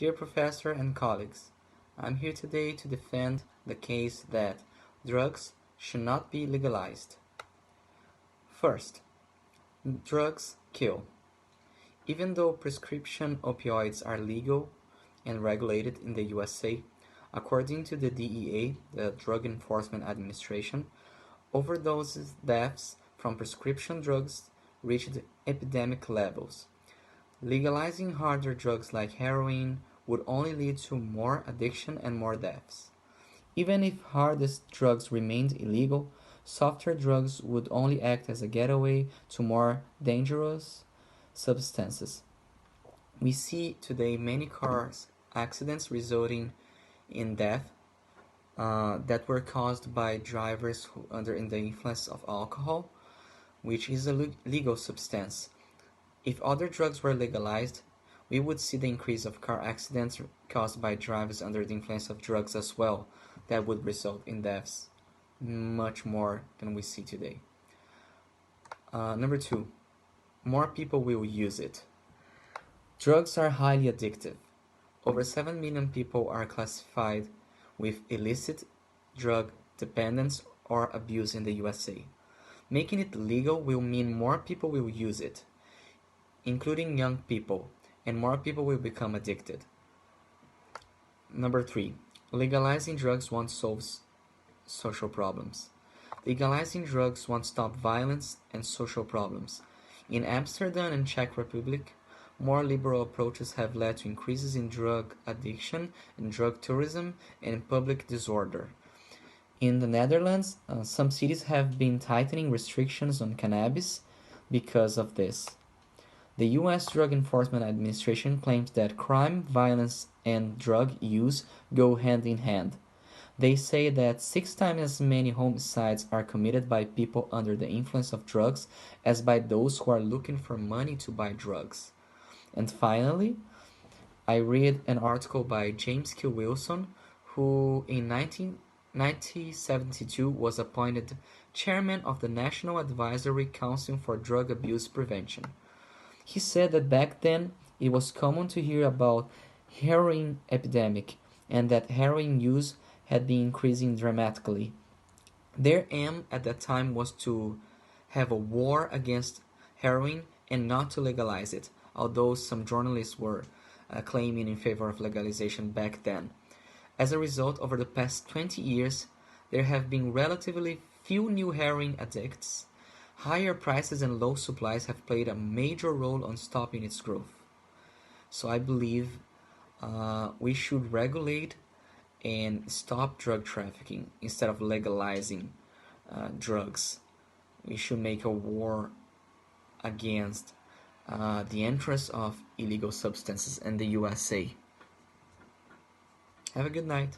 Dear Professor and colleagues, I'm here today to defend the case that drugs should not be legalized. First, drugs kill. Even though prescription opioids are legal and regulated in the USA, according to the DEA, the Drug Enforcement Administration, overdose deaths from prescription drugs reached epidemic levels. Legalizing harder drugs like heroin would only lead to more addiction and more deaths. Even if hardest drugs remained illegal, softer drugs would only act as a getaway to more dangerous substances. We see today many car accidents resulting in death that were caused by drivers who under in the influence of alcohol, which is a legal substance. If other drugs were legalized, we would see the increase of car accidents caused by drivers under the influence of drugs as well, that would result in deaths much more than we see today. Number two, more people will use it. Drugs are highly addictive. Over 7 million people are classified with illicit drug dependence or abuse in the USA. Making it legal will mean more people will use it, including young people, and more people will become addicted. Number three, legalizing drugs won't solve social problems. Legalizing drugs won't stop violence and social problems. In Amsterdam and Czech Republic, more liberal approaches have led to increases in drug addiction and drug tourism and public disorder. In the Netherlands, some cities have been tightening restrictions on cannabis because of this. The U.S. Drug Enforcement Administration claims that crime, violence, and drug use go hand in hand. They say that 6 times as many homicides are committed by people under the influence of drugs as by those who are looking for money to buy drugs. And finally, I read an article by James Q. Wilson, who in 1972 was appointed chairman of the National Advisory Council for Drug Abuse Prevention. He said that back then it was common to hear about heroin epidemic and that heroin use had been increasing dramatically. Their aim at that time was to have a war against heroin and not to legalize it, although some journalists were claiming in favor of legalization back then. As a result, over the past 20 years, there have been relatively few new heroin addicts. Higher prices and low supplies have played a major role on stopping its growth. So I believe we should regulate and stop drug trafficking instead of legalizing drugs. We should make a war against the entrance of illegal substances in the USA. Have a good night.